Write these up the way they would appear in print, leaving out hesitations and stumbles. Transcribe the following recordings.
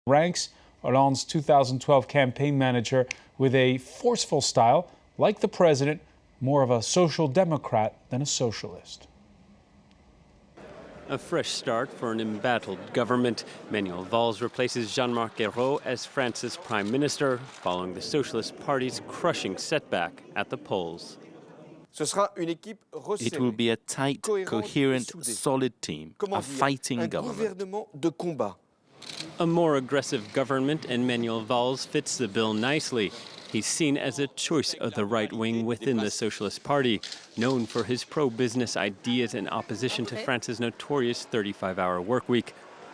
ranks Hollande's 2012 campaign manager with a forceful style, like the president, more of a social democrat than a socialist. A fresh start for an embattled government. Manuel Valls replaces Jean-Marc Ayrault as France's prime minister, following the Socialist Party's crushing setback at the polls. It will be a tight, coherent, solid team, a fighting government. A more aggressive government, and Manuel Valls fits the bill nicely. He's seen as a choice of the right wing within the Socialist Party, known for his pro-business ideas in opposition to France's notorious 35-hour workweek.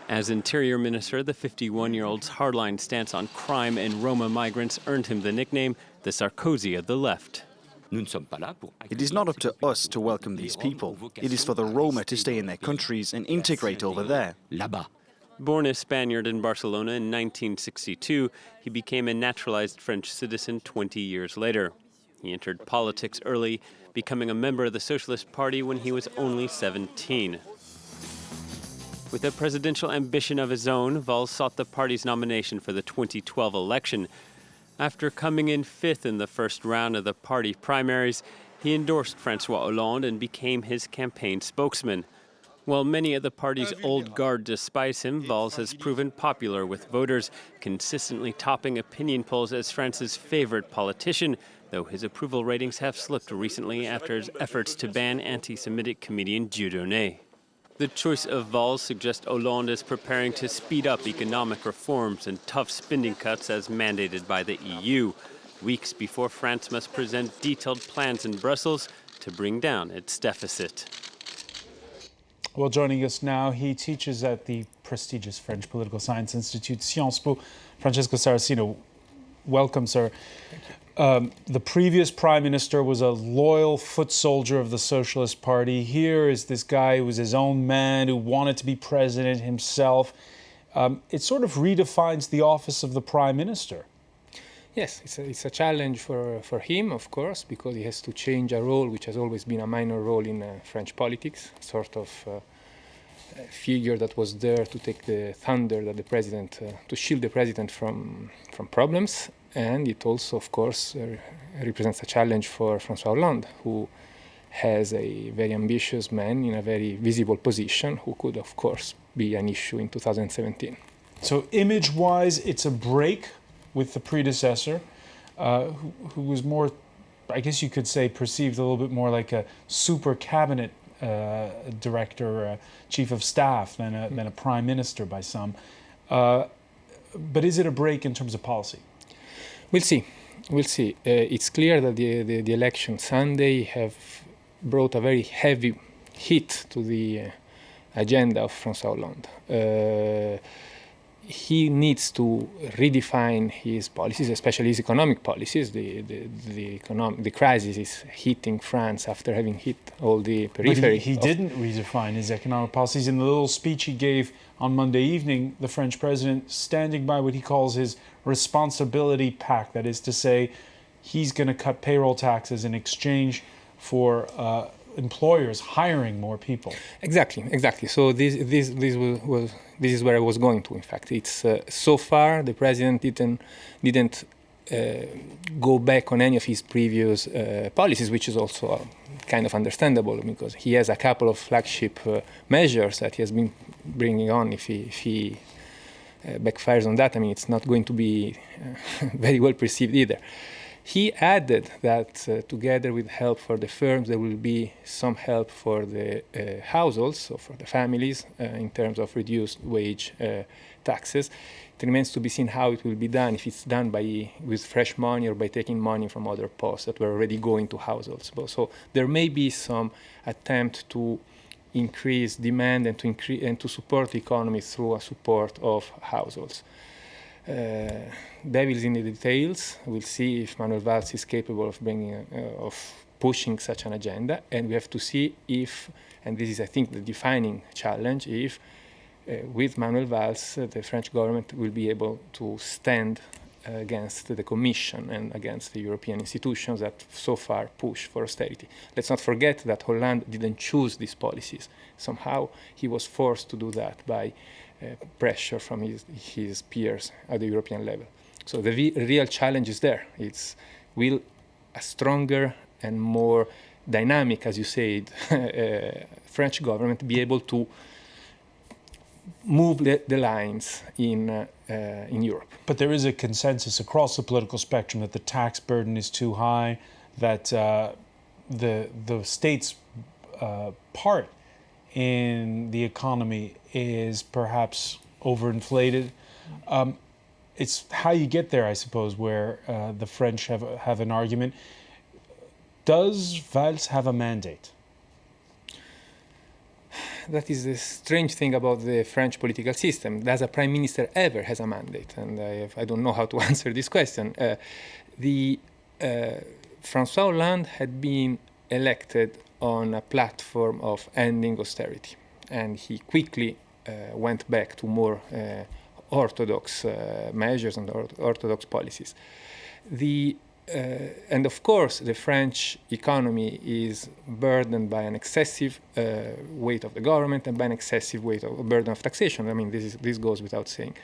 As Interior Minister, the 51-year-old's hardline stance on crime and Roma migrants earned him the nickname the Sarkozy of the left. It is not up to us to welcome these people. It is for the Roma to stay in their countries and integrate over there. Born a Spaniard in Barcelona in 1962, he became a naturalized French citizen 20 years later. He entered politics early, becoming a member of the Socialist Party when he was only 17. With a presidential ambition of his own, Valls sought the party's nomination for the 2012 election. After coming in fifth in the first round of the party primaries, he endorsed François Hollande and became his campaign spokesman. While many of the party's old guard despise him, Valls has proven popular with voters, consistently topping opinion polls as France's favorite politician, though his approval ratings have slipped recently after his efforts to ban anti-Semitic comedian Dieudonné. The choice of Valls suggests Hollande is preparing to speed up economic reforms and tough spending cuts as mandated by the EU, weeks before France must present detailed plans in Brussels to bring down its deficit. Well, joining us now, he teaches at the prestigious French Political Science Institute, Sciences Po. Francesco Saracino, welcome, sir. The previous prime minister was a loyal foot soldier of the Socialist Party. Here is this guy who was his own man, who wanted to be president himself. It sort of redefines the office of the prime minister. Yes, it's a challenge for him, of course, because he has to change a role which has always been a minor role in French politics, a sort of figure that was there to take the thunder that the president, to shield the president from problems. And it also, of course, represents a challenge for François Hollande, who has a very ambitious man in a very visible position, who could, of course, be an issue in 2017. So image-wise, it's a break with the predecessor, who was more, I guess you could say, perceived a little bit more like a super cabinet director, chief of staff than a prime minister by some. But is it a break in terms of policy? We'll see. We'll see. It's clear that the election Sunday have brought a very heavy hit to the agenda of François Hollande. He needs to redefine his policies, especially his economic policies. The crisis is hitting France after having hit all the periphery. But he didn't redefine his economic policies. In the little speech he gave on Monday evening, the French president standing by what he calls his responsibility pact. That is to say, he's going to cut payroll taxes in exchange for employers hiring more people. Exactly. So this is where I was going to. In fact, it's so far the president didn't go back on any of his previous policies, which is also kind of understandable because he has a couple of flagship measures that he has been bringing on. If he backfires on that, I mean, it's not going to be very well perceived either. He added that together with help for the firms, there will be some help for the households, so for the families, in terms of reduced wage taxes. It remains to be seen how it will be done, if it's done with fresh money or by taking money from other posts that were already going to households. So there may be some attempt to increase demand and to support the economy through a support of households. Devil's in the details. We'll see if Manuel Valls is capable of pushing such an agenda, and we have to see if, and this is, I think, the defining challenge, if with Manuel Valls, the French government will be able to stand against the Commission and against the European institutions that so far push for austerity. Let's not forget that Hollande didn't choose these policies. Somehow he was forced to do that by pressure from his peers at the European level. So the real challenge is there. It's will a stronger and more dynamic, as you said, French government be able to move the lines in Europe. But there is a consensus across the political spectrum that the tax burden is too high, that the state's part in the economy is perhaps overinflated. It's how you get there, I suppose, where the French have an argument. Does Valls have a mandate? That is the strange thing about the French political system. Does a prime minister ever has a mandate? And I don't know how to answer this question. François Hollande had been elected on a platform of ending austerity, and he quickly went back to more orthodox measures and orthodox policies. And of course, the French economy is burdened by an excessive weight of the government and by an excessive burden of taxation. I mean, this goes without saying.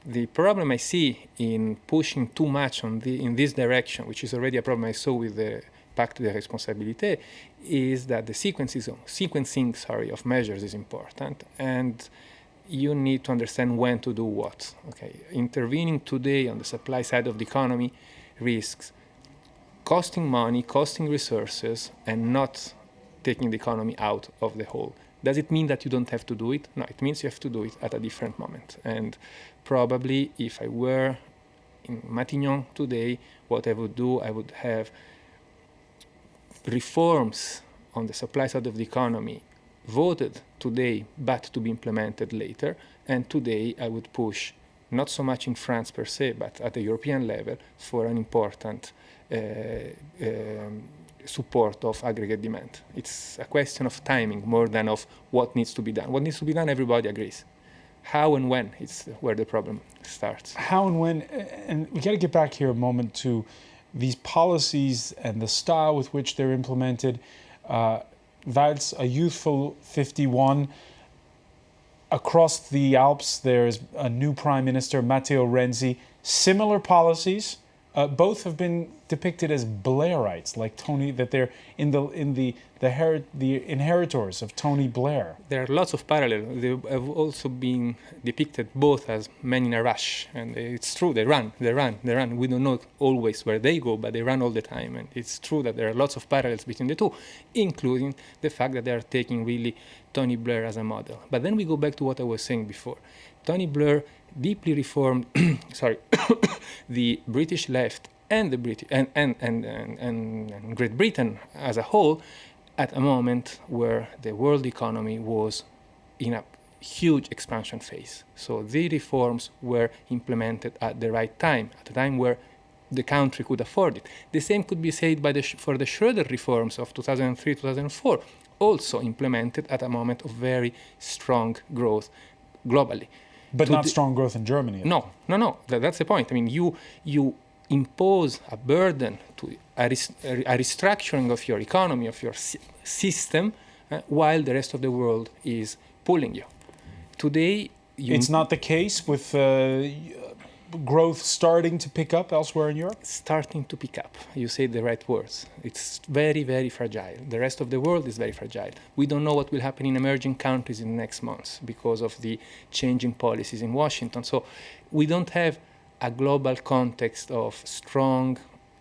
The problem I see in pushing too much in this direction, which is already a problem I saw with the Pacte de Responsabilité, is that the sequencing of measures is important, and you need to understand when to do what. Okay, intervening today on the supply side of the economy risks costing money, costing resources, and not taking the economy out of the hole. Does it mean that you don't have to do it? No, it means you have to do it at a different moment. And probably if I were in Matignon today, what I would do, I would have reforms on the supply side of the economy voted today, but to be implemented later. And today I would push, not so much in France per se, but at the European level, for an important support of aggregate demand. It's a question of timing more than of what needs to be done. What needs to be done, everybody agrees. How and when, it's where the problem starts. How and when, and we got to get back here a moment to these policies and the style with which they're implemented. Valls, a youthful 51. Across the Alps, there's a new prime minister, Matteo Renzi. Similar policies. Both have been depicted as Blairites, like Tony, that they're the inheritors of Tony Blair. There are lots of parallels. They have also been depicted both as men in a rush, and it's true. They run. We don't know always where they go, but they run all the time. And it's true that there are lots of parallels between the two, including the fact that they are taking really Tony Blair as a model. But then we go back to what I was saying before. Tony Blair deeply reformed the British left and the British and Great Britain as a whole at a moment where the world economy was in a huge expansion phase. So the reforms were implemented at the right time, at a time where the country could afford it. The same could be said for the Schroeder reforms of 2003-2004, also implemented at a moment of very strong growth globally. But not strong growth in Germany. No. That's the point. I mean, you impose a burden to a restructuring of your economy, of your system, while the rest of the world is pulling you. Today, it's not the case with growth starting to pick up elsewhere in Europe? Starting to pick up. You say the right words. It's very, very fragile. The rest of the world is very fragile. We don't know what will happen in emerging countries in the next months because of the changing policies in Washington. So we don't have a global context of strong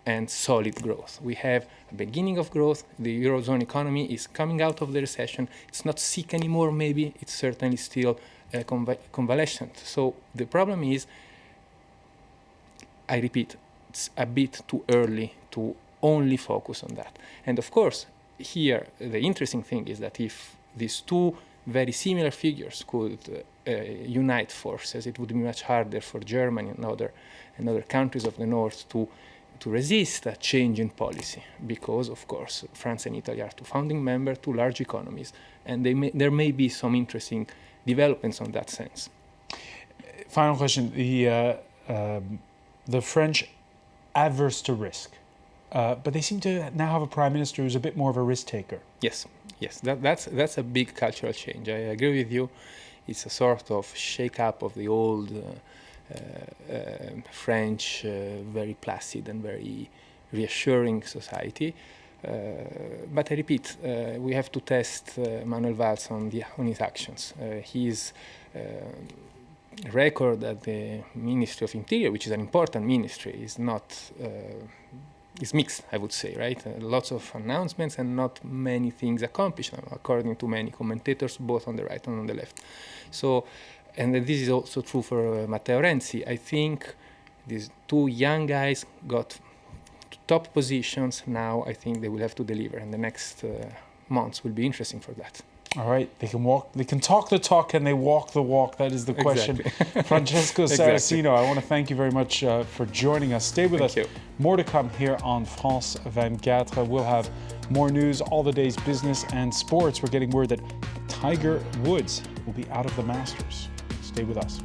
and solid growth. We have a beginning of growth. The Eurozone economy is coming out of the recession. It's not sick anymore, maybe. It's certainly still convalescent. So the problem is, I repeat, it's a bit too early to only focus on that. And of course, here, the interesting thing is that if these two very similar figures could unite forces, it would be much harder for Germany and other countries of the North to resist a change in policy, because, of course, France and Italy are two founding members, two large economies, and there may be some interesting developments on that sense. Final question. The French adverse to risk, but they seem to now have a prime minister who's a bit more of a risk taker. Yes, that's a big cultural change. I agree with you. It's a sort of shake-up of the old French, very placid and very reassuring society. But I repeat, we have to test Manuel Valls on his actions. His record at the Ministry of Interior, which is an important ministry, is not is mixed, I would say, right? Lots of announcements and not many things accomplished, according to many commentators, both on the right and on the left. So, and this is also true for Matteo Renzi. I think these two young guys got to top positions. Now I think they will have to deliver, and the next months will be interesting for that. All right, they can talk the talk, and they walk the walk. That is the question. Exactly. Francesco Saracino, I want to thank you very much for joining us. Stay with us. You. More to come here on France 24. We'll have more news, all the day's business and sports. We're getting word that Tiger Woods will be out of the Masters. Stay with us.